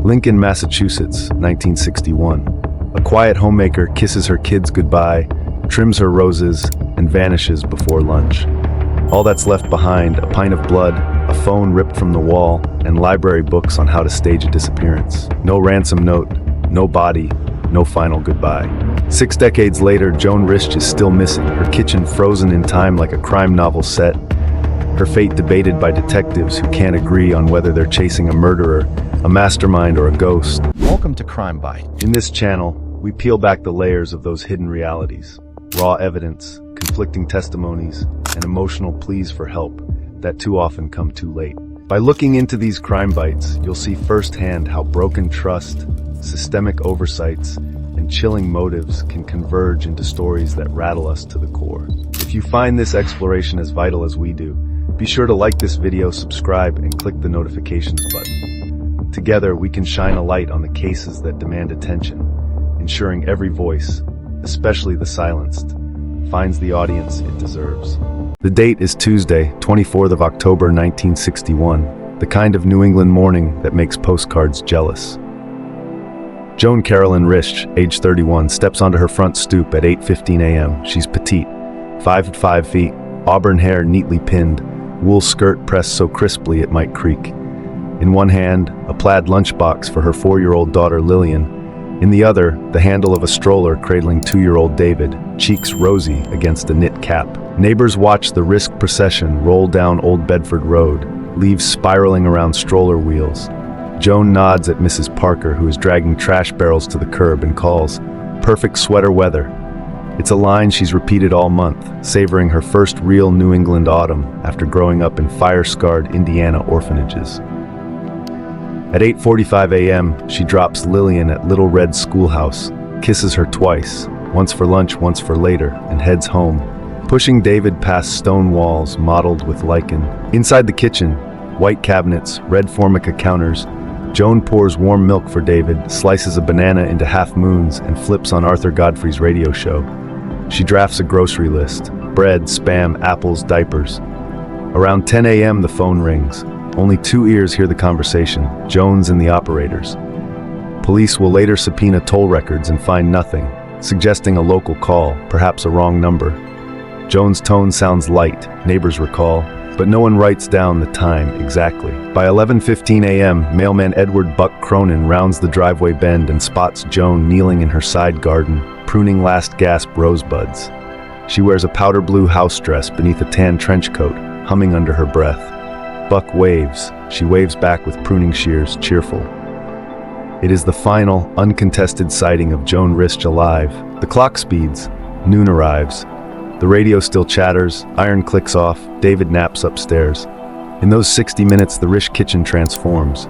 Lincoln, Massachusetts, 1961. A quiet homemaker kisses her kids goodbye, trims her roses, and vanishes before lunch. All that's left behind, a pint of blood, a phone ripped from the wall, and library books on how to stage a disappearance. No ransom note, no body, no final goodbye. 6 decades later, Joan Risch is still missing, her kitchen frozen in time like a crime novel set, her fate debated by detectives who can't agree on whether they're chasing a murderer, a mastermind, or a ghost. Welcome to Crime Bite. In this channel, we peel back the layers of those hidden realities. Raw evidence, conflicting testimonies, and emotional pleas for help that too often come too late. By looking into these crime bites, you'll see firsthand how broken trust, systemic oversights, and chilling motives can converge into stories that rattle us to the core. If you find this exploration as vital as we do, be sure to like this video, subscribe, and click the notifications button. Together, we can shine a light on the cases that demand attention, ensuring every voice, especially the silenced, finds the audience it deserves. The date is Tuesday, 24th of October, 1961, the kind of New England morning that makes postcards jealous. Joan Carolyn Risch, age 31, steps onto her front stoop at 8:15 a.m. She's petite, 5 feet, auburn hair neatly pinned, wool skirt pressed so crisply it might creak. In one hand, a plaid lunchbox for her 4-year-old daughter Lillian. In the other, the handle of a stroller cradling 2-year-old David, cheeks rosy against a knit cap. Neighbors watch the Risch procession roll down Old Bedford Road, leaves spiraling around stroller wheels. Joan nods at Mrs. Parker, who is dragging trash barrels to the curb, and calls, "Perfect sweater weather." It's a line she's repeated all month, savoring her first real New England autumn after growing up in fire-scarred Indiana orphanages. At 8:45 a.m., she drops Lillian at Little Red Schoolhouse, kisses her twice, once for lunch, once for later, and heads home, pushing David past stone walls mottled with lichen. Inside the kitchen, white cabinets, red Formica counters, Joan pours warm milk for David, slices a banana into half moons, and flips on Arthur Godfrey's radio show. She drafts a grocery list: bread, spam, apples, diapers. Around 10 a.m. the phone rings. Only 2 ears hear the conversation, Joan's and the operator's. Police will later subpoena toll records and find nothing, suggesting a local call, perhaps a wrong number. Joan's tone sounds light, neighbors recall, but no one writes down the time exactly. By 11:15 a.m., mailman Edward Buck Cronin rounds the driveway bend and spots Joan kneeling in her side garden, pruning last gasp rosebuds. She wears a powder blue house dress beneath a tan trench coat, humming under her breath. Buck waves. She waves back with pruning shears, cheerful. It is the final, uncontested sighting of Joan Risch alive. The clock speeds. Noon arrives. The radio still chatters, iron clicks off, David naps upstairs. In those 60 minutes, the Risch kitchen transforms.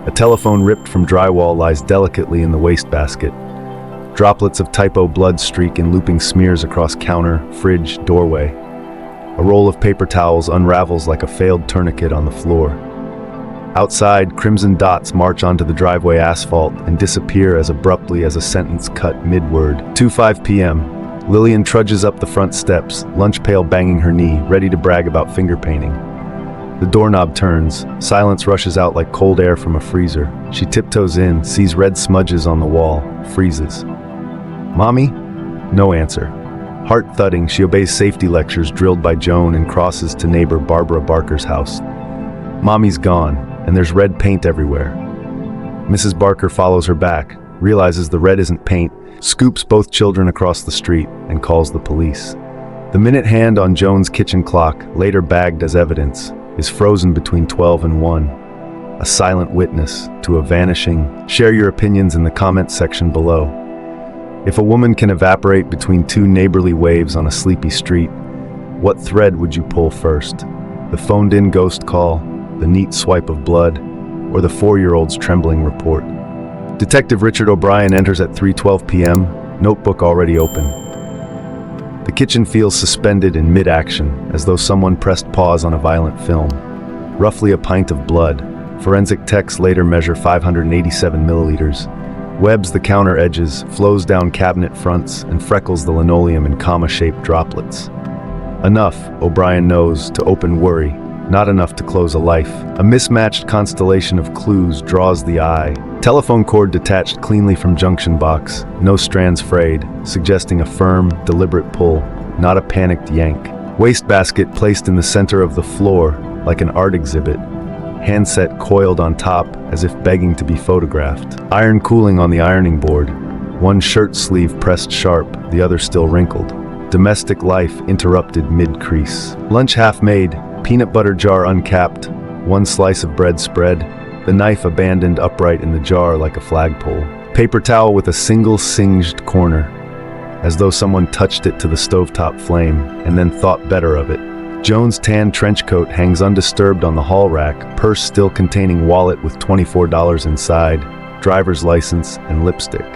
A telephone ripped from drywall lies delicately in the wastebasket. Droplets of typo blood streak in looping smears across counter, fridge, doorway. A roll of paper towels unravels like a failed tourniquet on the floor. Outside, crimson dots march onto the driveway asphalt and disappear as abruptly as a sentence cut mid-word. 2:05 p.m. Lillian trudges up the front steps, lunch pail banging her knee, ready to brag about finger painting. The doorknob turns, silence rushes out like cold air from a freezer. She tiptoes in, sees red smudges on the wall, freezes. "Mommy?" No answer. Heart thudding, she obeys safety lectures drilled by Joan and crosses to neighbor Barbara Barker's house. Mommy's gone, and there's red paint everywhere. Mrs. Barker follows her back, realizes the red isn't paint, scoops both children across the street, and calls the police. The minute hand on Joan's kitchen clock, later bagged as evidence, is frozen between 12 and 1. A silent witness to a vanishing. Share your opinions in the comments section below. If a woman can evaporate between 2 neighborly waves on a sleepy street, what thread would you pull first? The phoned-in ghost call, the neat swipe of blood, or the 4-year-old's trembling report? Detective Richard O'Brien enters at 3:12 p.m., notebook already open. The kitchen feels suspended in mid-action, as though someone pressed pause on a violent film. Roughly a pint of blood. Forensic techs later measure 587 milliliters. Webs the counter edges, flows down cabinet fronts, and freckles the linoleum in comma-shaped droplets. Enough, O'Brien knows, to open worry, not enough to close a life. A mismatched constellation of clues draws the eye, Telephone cord detached cleanly from junction box, no strands frayed, suggesting a firm, deliberate pull, not a panicked yank. Wastebasket placed in the center of the floor, like an art exhibit. Handset coiled on top, as if begging to be photographed. Iron cooling on the ironing board. One shirt sleeve pressed sharp, the other still wrinkled. Domestic life interrupted mid-crease. Lunch half made, peanut butter jar uncapped, one slice of bread spread, the knife abandoned upright in the jar like a flagpole. Paper towel with a single singed corner, as though someone touched it to the stovetop flame and then thought better of it. Joan's tan trench coat hangs undisturbed on the hall rack, purse still containing wallet with $24 inside, driver's license, and lipstick.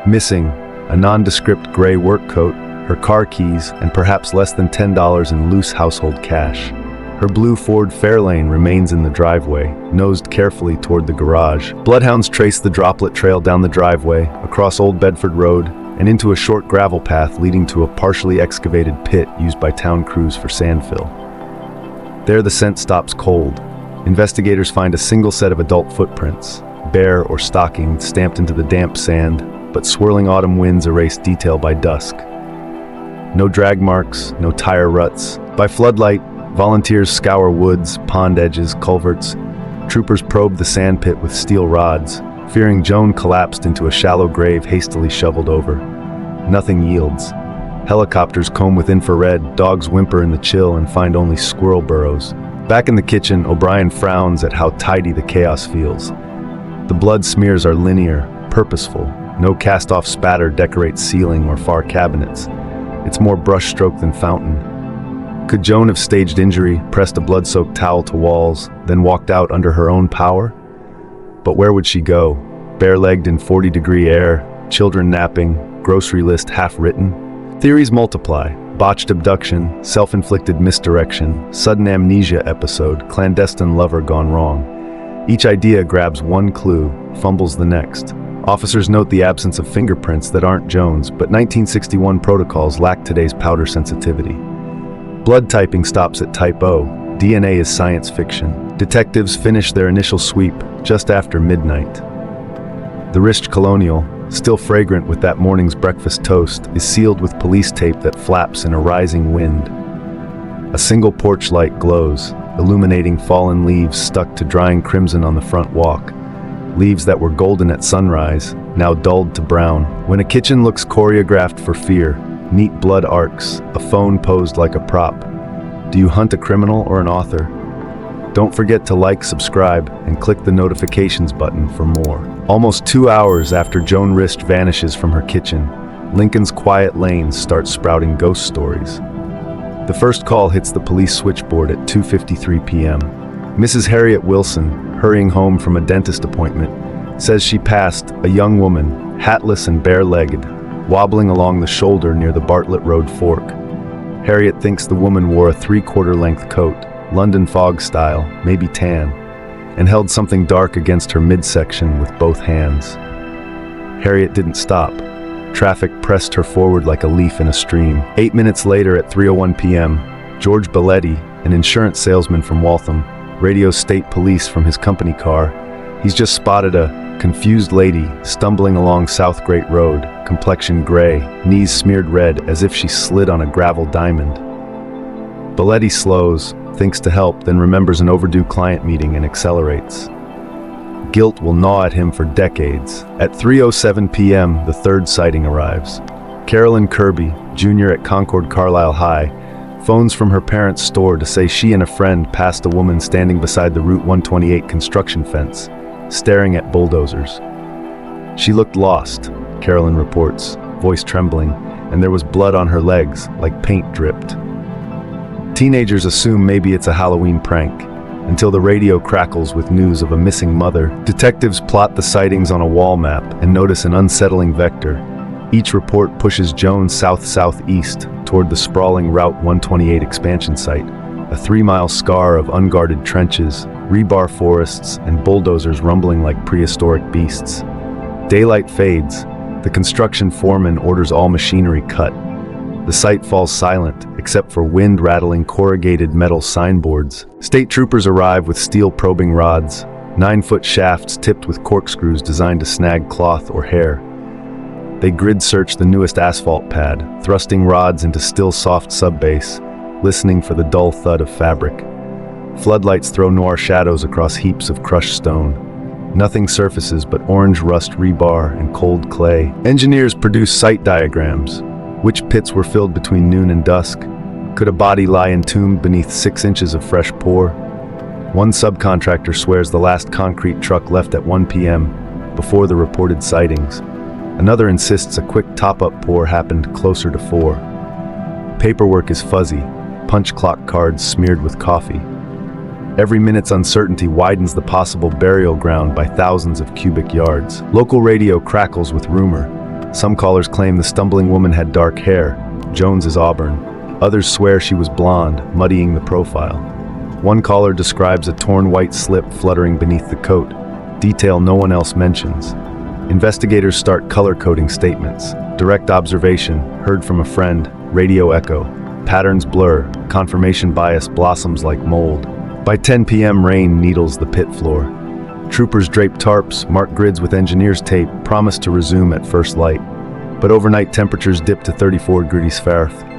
Missing, a nondescript gray work coat, her car keys, and perhaps less than $10 in loose household cash. Her blue Ford Fairlane remains in the driveway, nosed carefully toward the garage. Bloodhounds trace the droplet trail down the driveway, across Old Bedford Road, and into a short gravel path leading to a partially excavated pit used by town crews for sand fill. There the scent stops cold. Investigators find a single set of adult footprints, bare or stockinged, stamped into the damp sand, but swirling autumn winds erase detail by dusk. No drag marks, no tire ruts. By floodlight, volunteers scour woods, pond edges, culverts. Troopers probe the sand pit with steel rods, fearing Joan collapsed into a shallow grave hastily shoveled over. Nothing yields. Helicopters comb with infrared, dogs whimper in the chill and find only squirrel burrows. Back in the kitchen, O'Brien frowns at how tidy the chaos feels. The blood smears are linear, purposeful. No cast-off spatter decorates ceiling or far cabinets. It's more brushstroke than fountain. Could Joan have staged injury, pressed a blood-soaked towel to walls, then walked out under her own power? But where would she go? Bare-legged in 40-degree air, children napping, grocery list half-written? Theories multiply. Botched abduction, self-inflicted misdirection, sudden amnesia episode, clandestine lover gone wrong. Each idea grabs one clue, fumbles the next. Officers note the absence of fingerprints that aren't Joan's, but 1961 protocols lack today's powder sensitivity. Blood typing stops at type O. DNA is science fiction. Detectives finish their initial sweep just after midnight. The Risch Colonial, still fragrant with that morning's breakfast toast, is sealed with police tape that flaps in a rising wind. A single porch light glows, illuminating fallen leaves stuck to drying crimson on the front walk. Leaves that were golden at sunrise, now dulled to brown. When a kitchen looks choreographed for fear, neat blood arcs, a phone posed like a prop. Do you hunt a criminal or an author? Don't forget to like, subscribe, and click the notifications button for more. Almost 2 hours after Joan Risch vanishes from her kitchen, Lincoln's quiet lanes start sprouting ghost stories. The first call hits the police switchboard at 2:53 p.m. Mrs. Harriet Wilson, hurrying home from a dentist appointment, says she passed a young woman, hatless and bare-legged, wobbling along the shoulder near the Bartlett Road fork. Harriet thinks the woman wore a 3/4 length coat, London fog style, maybe tan, and held something dark against her midsection with both hands. Harriet didn't stop. Traffic pressed her forward like a leaf in a stream. 8 minutes later at 3:01 p.m., George Belletti, an insurance salesman from Waltham, radios state police from his company car. He's just spotted a confused lady stumbling along South Great Road, complexion gray, knees smeared red as if she slid on a gravel diamond. Belletti slows, thinks to help, then remembers an overdue client meeting and accelerates. Guilt will gnaw at him for decades. At 3:07 p.m., the third sighting arrives. Carolyn Kirby, junior at Concord Carlisle High, phones from her parents' store to say she and a friend passed a woman standing beside the Route 128 construction fence, staring at bulldozers. She looked lost, Carolyn reports, voice trembling, and there was blood on her legs, like paint dripped. Teenagers assume maybe it's a Halloween prank, until the radio crackles with news of a missing mother. Detectives plot the sightings on a wall map and notice an unsettling vector. Each report pushes Joan south-southeast toward the sprawling Route 128 expansion site, a 3-mile scar of unguarded trenches, rebar forests, and bulldozers rumbling like prehistoric beasts. Daylight fades. The construction foreman orders all machinery cut. The site falls silent, except for wind-rattling corrugated metal signboards. State troopers arrive with steel probing rods. 9-foot shafts tipped with corkscrews designed to snag cloth or hair. They grid-search the newest asphalt pad, thrusting rods into still soft subbase, listening for the dull thud of fabric. Floodlights throw noir shadows across heaps of crushed stone. Nothing surfaces but orange rust rebar and cold clay. Engineers produce site diagrams. Which pits were filled between noon and dusk? Could a body lie entombed beneath 6 inches of fresh pour? One subcontractor swears the last concrete truck left at 1 p.m. before the reported sightings. Another insists a quick top-up pour happened closer to 4. Paperwork is fuzzy, punch clock cards smeared with coffee. Every minute's uncertainty widens the possible burial ground by thousands of cubic yards. Local radio crackles with rumor. Some callers claim the stumbling woman had dark hair. Jones is auburn. Others swear she was blonde, muddying the profile. One caller describes a torn white slip fluttering beneath the coat, detail no one else mentions. Investigators start color-coding statements. Direct observation, heard from a friend, radio echo. Patterns blur, confirmation bias blossoms like mold. By 10 p.m. rain needles the pit floor. Troopers drape tarps, mark grids with engineer's tape, promise to resume at first light. But overnight temperatures dip to 34 degrees Fahrenheit.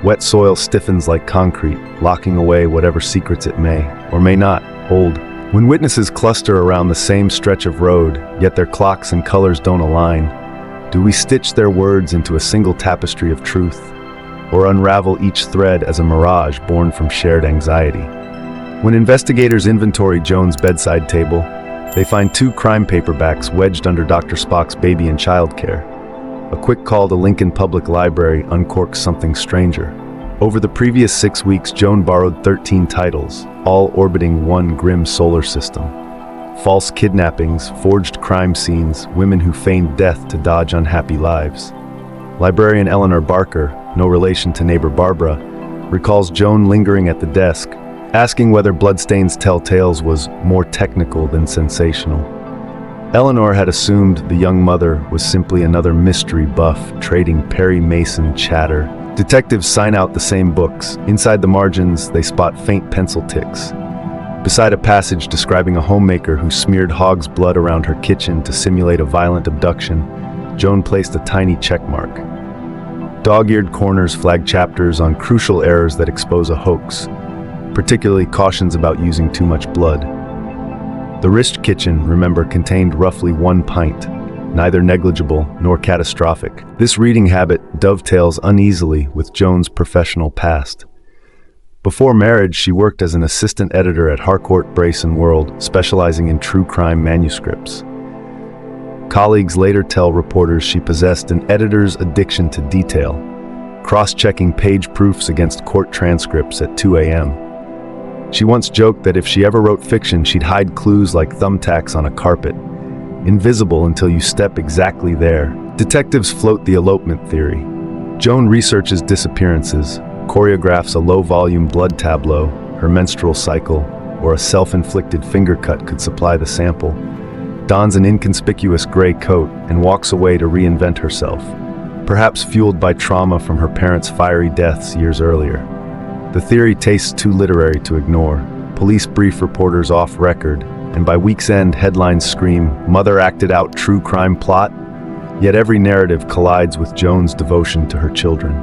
Wet soil stiffens like concrete, locking away whatever secrets it may, or may not, hold. When witnesses cluster around the same stretch of road, yet their clocks and colors don't align, do we stitch their words into a single tapestry of truth, or unravel each thread as a mirage born from shared anxiety? When investigators inventory Joan's bedside table, they find 2 crime paperbacks wedged under Dr. Spock's baby and child care. A quick call to Lincoln Public Library uncorks something stranger. Over the previous 6 weeks, Joan borrowed 13 titles, all orbiting one grim solar system. False kidnappings, forged crime scenes, women who feigned death to dodge unhappy lives. Librarian Eleanor Barker, no relation to neighbor Barbara, recalls Joan lingering at the desk, asking whether bloodstains tell tales was more technical than sensational. Eleanor had assumed the young mother was simply another mystery buff trading Perry Mason chatter. Detectives sign out the same books. Inside the margins, they spot faint pencil ticks. Beside a passage describing a homemaker who smeared hog's blood around her kitchen to simulate a violent abduction, Joan placed a tiny checkmark. Dog-eared corners flag chapters on crucial errors that expose a hoax, particularly cautions about using too much blood. The Risch kitchen, remember, contained roughly 1 pint, neither negligible nor catastrophic. This reading habit dovetails uneasily with Joan's professional past. Before marriage, she worked as an assistant editor at Harcourt, Brace & World, specializing in true crime manuscripts. Colleagues later tell reporters she possessed an editor's addiction to detail, cross-checking page proofs against court transcripts at 2 a.m. She once joked that if she ever wrote fiction, she'd hide clues like thumbtacks on a carpet, invisible until you step exactly there. Detectives float the elopement theory. Joan researches disappearances, choreographs a low-volume blood tableau, her menstrual cycle, or a self-inflicted finger cut could supply the sample, dons an inconspicuous gray coat, and walks away to reinvent herself, perhaps fueled by trauma from her parents' fiery deaths years earlier. The theory tastes too literary to ignore. Police brief reporters off record, and by week's end, headlines scream, "Mother acted out true crime plot." Yet every narrative collides with Joan's devotion to her children.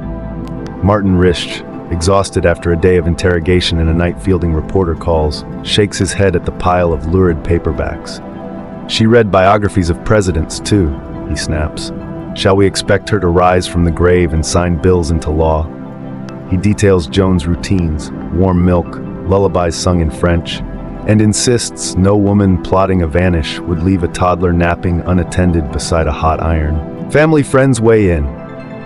Martin Risch, exhausted after a day of interrogation and a night fielding reporter calls, shakes his head at the pile of lurid paperbacks. "She read biographies of presidents, too," he snaps. "Shall we expect her to rise from the grave and sign bills into law?" He details Joan's routines, warm milk, lullabies sung in French, and insists no woman plotting a vanish would leave a toddler napping unattended beside a hot iron. Family friends weigh in.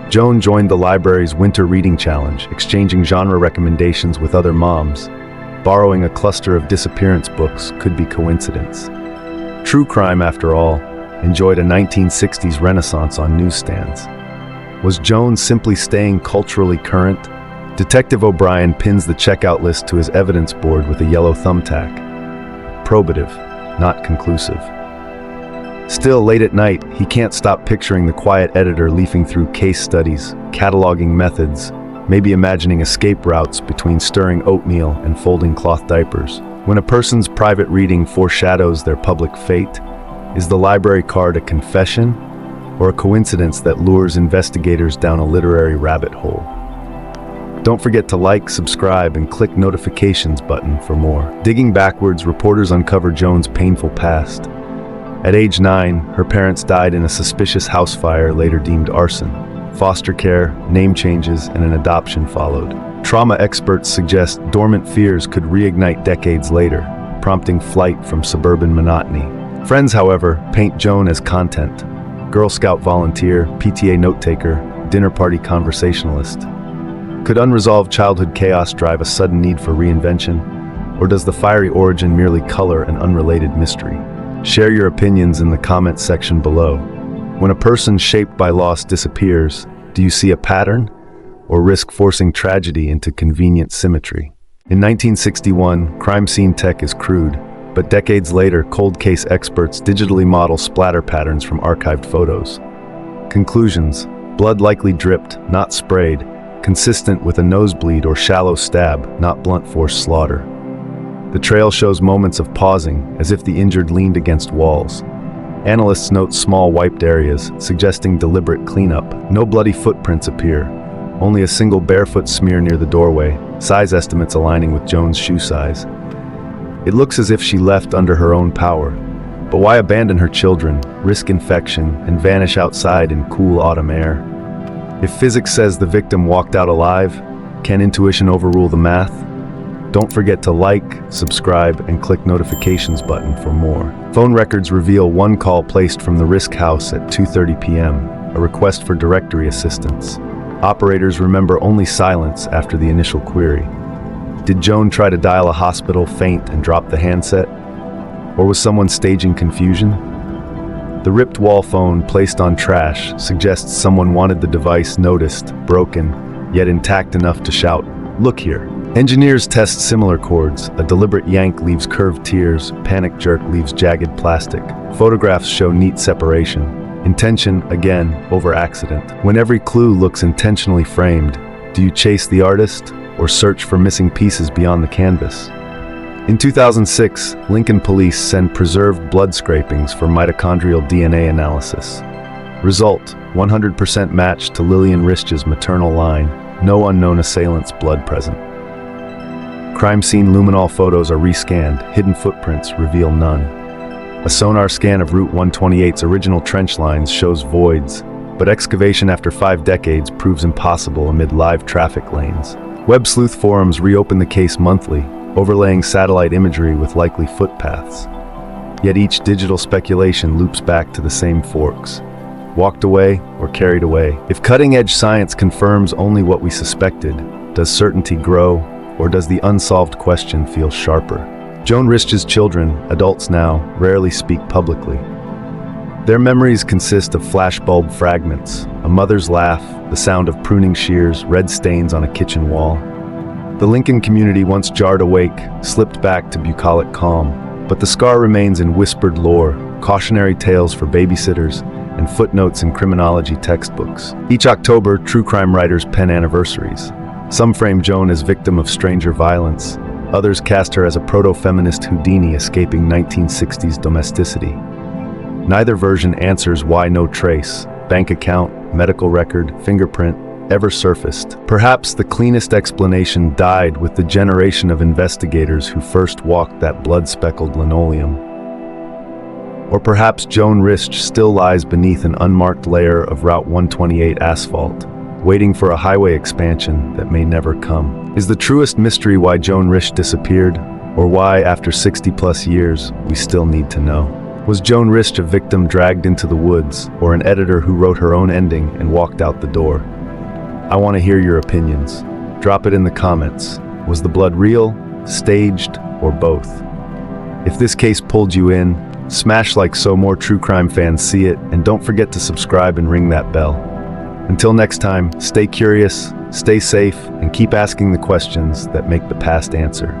Joan joined the library's Winter Reading Challenge, exchanging genre recommendations with other moms. Borrowing a cluster of disappearance books could be coincidence. True crime, after all, enjoyed a 1960s renaissance on newsstands. Was Joan simply staying culturally current? Detective O'Brien pins the checkout list to his evidence board with a yellow thumbtack. Probative, not conclusive. Still, late at night, he can't stop picturing the quiet editor leafing through case studies, cataloging methods, maybe imagining escape routes between stirring oatmeal and folding cloth diapers. When a person's private reading foreshadows their public fate, is the library card a confession or a coincidence that lures investigators down a literary rabbit hole? Don't forget to like, subscribe, and click notifications button for more. Digging backwards, reporters uncover Joan's painful past. At age 9, her parents died in a suspicious house fire later deemed arson. Foster care, name changes, and an adoption followed. Trauma experts suggest dormant fears could reignite decades later, prompting flight from suburban monotony. Friends, however, paint Joan as content. Girl Scout volunteer, PTA note-taker, dinner party conversationalist. Could unresolved childhood chaos drive a sudden need for reinvention? Or does the fiery origin merely color an unrelated mystery? Share your opinions in the comments section below. When a person shaped by loss disappears, do you see a pattern? Or risk forcing tragedy into convenient symmetry? In 1961, crime scene tech is crude, but decades later, cold case experts digitally model splatter patterns from archived photos. Conclusions: blood likely dripped, not sprayed, consistent with a nosebleed or shallow stab, not blunt force slaughter. The trail shows moments of pausing, as if the injured leaned against walls. Analysts note small wiped areas, suggesting deliberate cleanup. No bloody footprints appear, only a single barefoot smear near the doorway, size estimates aligning with Joan's shoe size. It looks as if she left under her own power. But why abandon her children, risk infection, and vanish outside in cool autumn air? If physics says the victim walked out alive, can intuition overrule the math? Don't forget to like, subscribe, and click notifications button for more. Phone records reveal one call placed from the Risch house at 2:30 p.m., a request for directory assistance. Operators remember only silence after the initial query. Did Joan try to dial a hospital, faint, and drop the handset? Or was someone staging confusion? The ripped wall phone placed on trash suggests someone wanted the device noticed, broken, yet intact enough to shout, "Look here." Engineers test similar chords. A deliberate yank leaves curved tears, panic jerk leaves jagged plastic. Photographs show neat separation. Intention, again, over accident. When every clue looks intentionally framed, do you chase the artist or search for missing pieces beyond the canvas? In 2006, Lincoln police send preserved blood scrapings for mitochondrial DNA analysis. Result: 100% match to Lillian Risch's maternal line. No unknown assailant's blood present. Crime scene luminol photos are rescanned. Hidden footprints reveal none. A sonar scan of Route 128's original trench lines shows voids, but excavation after 5 decades proves impossible amid live traffic lanes. Web sleuth forums reopen the case monthly, overlaying satellite imagery with likely footpaths. Yet each digital speculation loops back to the same forks. Walked away or carried away. If cutting-edge science confirms only what we suspected, does certainty grow, or does the unsolved question feel sharper? Joan Risch's children, adults now, rarely speak publicly. Their memories consist of flashbulb fragments, a mother's laugh, the sound of pruning shears, red stains on a kitchen wall. The Lincoln community, once jarred awake, slipped back to bucolic calm, but the scar remains in whispered lore, cautionary tales for babysitters, and footnotes in criminology textbooks. Each October, true crime writers pen anniversaries. Some frame Joan as victim of stranger violence. Others cast her as a proto-feminist Houdini escaping 1960s domesticity. Neither version answers why no trace, bank account, medical record, fingerprint, ever surfaced. Perhaps the cleanest explanation died with the generation of investigators who first walked that blood-speckled linoleum. Or perhaps Joan Risch still lies beneath an unmarked layer of Route 128 asphalt, waiting for a highway expansion that may never come. Is the truest mystery why Joan Risch disappeared, or why, after 60-plus years, we still need to know? Was Joan Risch a victim dragged into the woods, or an editor who wrote her own ending and walked out the door? I want to hear your opinions. Drop it in the comments. Was the blood real, staged, or both? If this case pulled you in, smash like so more true crime fans see it, and don't forget to subscribe and ring that bell. Until next time, stay curious, stay safe, and keep asking the questions that make the past answer.